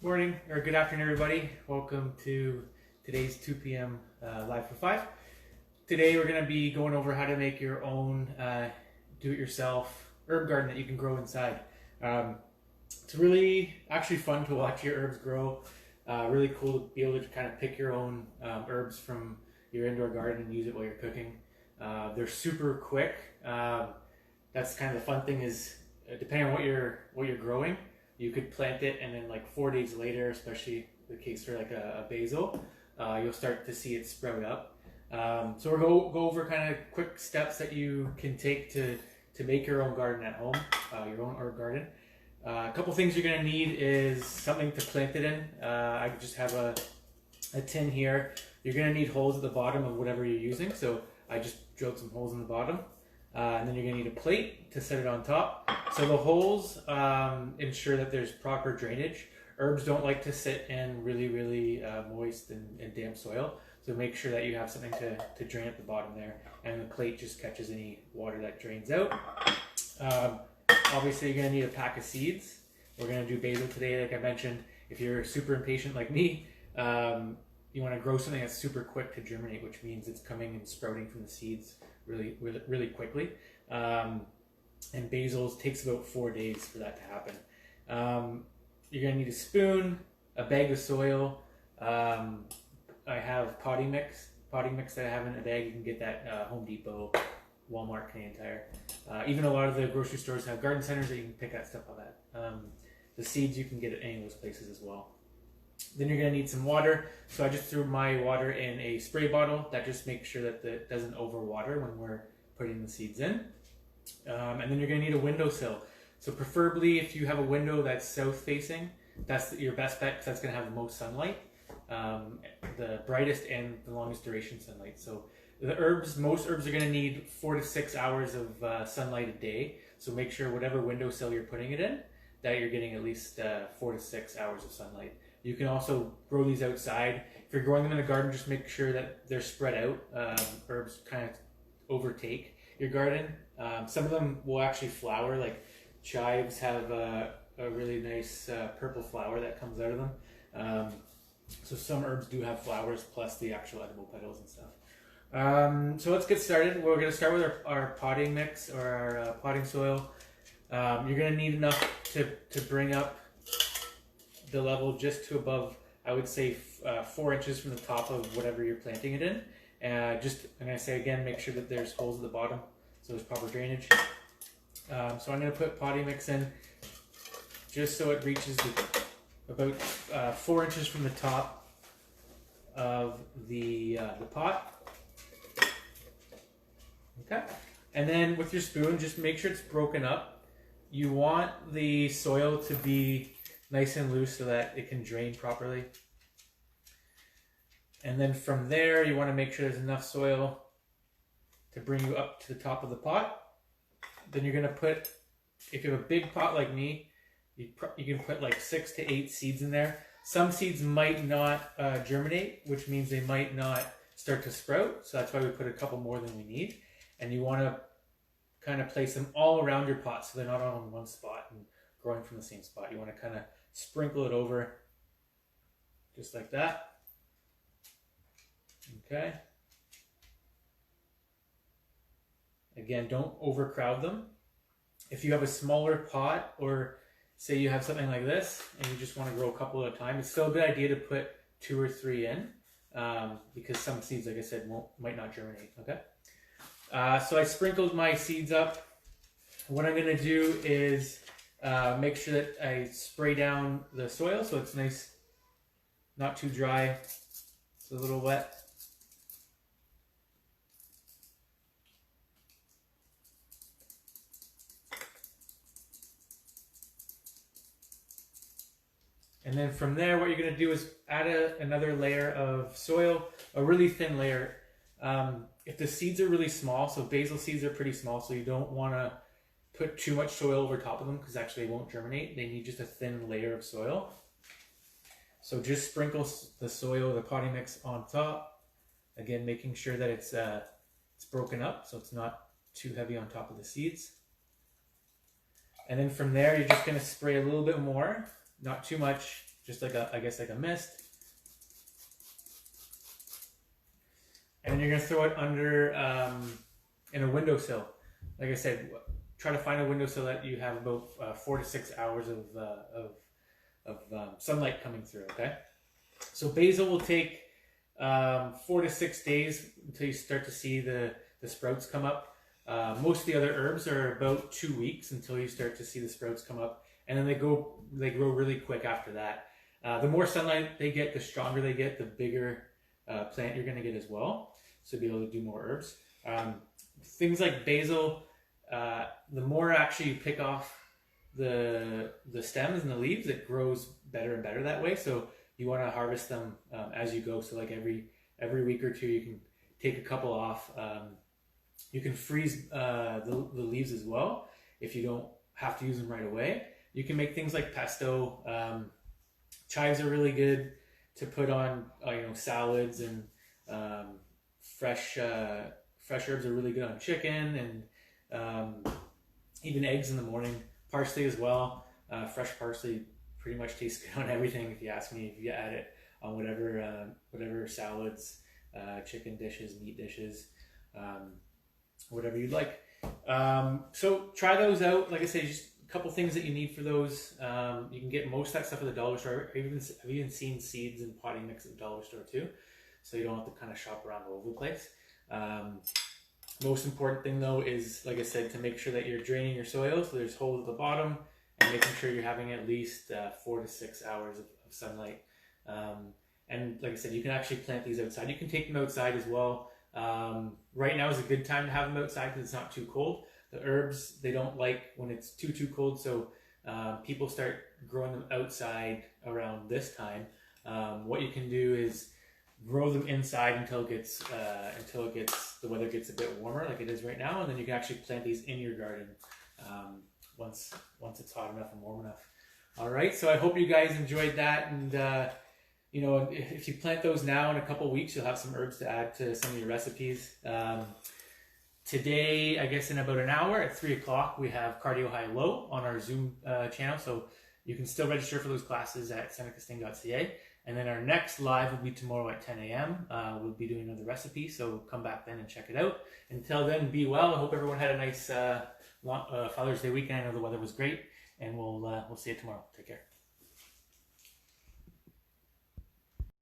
Morning or good afternoon, everybody. Welcome to today's 2 p.m. Live for 5. Today we're going to be going over how to make your own do-it-yourself herb garden that you can grow inside. It's really actually fun to watch your herbs grow. Really cool to be able to kind of pick your own herbs from your indoor garden and use it while you're cooking. They're super quick. That's kind of the fun thing is depending on what you're growing, you could plant it and then like 4 days later, especially the case for like a basil, you'll start to see it sprout up. So we're going to go over kind of quick steps that you can take to make your own garden at home, your own herb garden. A couple things you're going to need is something to plant it in. I just have a tin here. You're going to need holes at the bottom of whatever you're using. So I just drilled some holes in the bottom. And then you're going to need a plate to set it on top. So the holes ensure that there's proper drainage. Herbs don't like to sit in really moist and damp soil. So make sure that you have something to drain at the bottom there. And the plate just catches any water that drains out. Obviously you're going to need a pack of seeds. We're going to do basil today, like I mentioned. If you're super impatient like me, you want to grow something that's super quick to germinate, which means it's coming and sprouting from the seeds really quickly. And basils takes about 4 days for that to happen. You're going to need a spoon, a bag of soil. I have potting mix that I have in a bag. You can get that Home Depot, Walmart, Canadian Tire. Even a lot of the grocery stores have garden centers that you can pick that stuff up at. The seeds you can get at any of those places as well. Then you're going to need some water. So I just threw my water in a spray bottle. That just makes sure that it doesn't overwater when we're putting the seeds in. And then you're going to need a windowsill. So preferably if you have a window that's south facing, that's your best bet because that's going to have the most sunlight. The brightest and the longest duration sunlight. So most herbs are going to need 4 to 6 hours of sunlight a day. So make sure whatever windowsill you're putting it in, that you're getting at least 4 to 6 hours of sunlight. You can also grow these outside. If you're growing them in a garden, just make sure that they're spread out. Herbs kind of overtake your garden. Some of them will actually flower, like chives have a really nice purple flower that comes out of them. So some herbs do have flowers plus the actual edible petals and stuff. So let's get started. We're going to start with our potting mix or our potting soil. You're going to need enough to bring up the level just to above, I would say 4 inches from the top of whatever you're planting it in. I'm going to say again, make sure that there's holes at the bottom so there's proper drainage. So I'm going to put potting mix in just so it reaches about 4 inches from the top of the pot. Okay. And then with your spoon, just make sure it's broken up. You want the soil to be nice and loose so that it can drain properly. And then from there, you want to make sure there's enough soil to bring you up to the top of the pot. Then you're going to put, if you have a big pot like me, you can put like 6 to 8 seeds in there. Some seeds might not germinate, which means they might not start to sprout. So that's why we put a couple more than we need. And you want to kind of place them all around your pot so they're not all in one spot and growing from the same spot. You want to kind of sprinkle it over just like that. Okay. Again, don't overcrowd them. If you have a smaller pot, or say you have something like this and you just want to grow a couple at a time, it's still a good idea to put 2 or 3 in because some seeds, like I said, might not germinate. Okay. So I sprinkled my seeds up. What I'm going to do is make sure that I spray down the soil so it's nice, not too dry, it's a little wet. And then from there, what you're going to do is add another layer of soil, a really thin layer. If the seeds are really small, so basil seeds are pretty small, so you don't want to put too much soil over top of them because actually they won't germinate. They need just a thin layer of soil. So just sprinkle the soil, the potting mix on top. Again, making sure that it's broken up so it's not too heavy on top of the seeds. And then from there, you're just going to spray a little bit more, not too much, just like I guess like a mist. And then you're gonna throw it under in a windowsill. Like I said, try to find a windowsill that you have about 4 to 6 hours of sunlight coming through. Okay, so basil will take 4 to 6 days until you start to see the sprouts come up. Most of the other herbs are about 2 weeks until you start to see the sprouts come up, and then they grow really quick after that. The more sunlight they get, the stronger they get, the bigger plant you're going to get as well. So be able to do more herbs. Things like basil, the more actually you pick off the stems and the leaves, it grows better and better that way. So you want to harvest them as you go. So like every week or two, you can take a couple off. You can freeze the leaves as well if you don't have to use them right away. You can make things like pesto. Chives are really good to put on salads, and fresh herbs are really good on chicken, and even eggs in the morning. Parsley as well. Fresh parsley pretty much tastes good on everything, if you ask me. If you add it on whatever salads, chicken dishes, meat dishes, whatever you'd like. So try those out. Like I say, just a couple things that you need for those. You can get most of that stuff at the dollar store. I've even seen seeds and potting mix at the dollar store too, so you don't have to kind of shop around all over the place. Most important thing though is, like I said, to make sure that you're draining your soil so there's holes at the bottom, and making sure you're having at least 4 to 6 hours of sunlight. And like I said, you can actually plant these outside. You can take them outside as well. Right now is a good time to have them outside because it's not too cold. The herbs, they don't like when it's too cold, so people start growing them outside around this time. What you can do is grow them inside until it gets the weather gets a bit warmer, like it is right now, and then you can actually plant these in your garden once it's hot enough and warm enough. All right, so I hope you guys enjoyed that, and if you plant those now, in a couple weeks, you'll have some herbs to add to some of your recipes. Today, I guess in about an hour at 3 o'clock, we have Cardio High Low on our Zoom channel, so you can still register for those classes at senecasting.ca. And then our next live will be tomorrow at 10 a.m. We'll be doing another recipe, so come back then and check it out. Until then, be well. I hope everyone had a nice Father's Day weekend. I know the weather was great, and we'll see you tomorrow. Take care.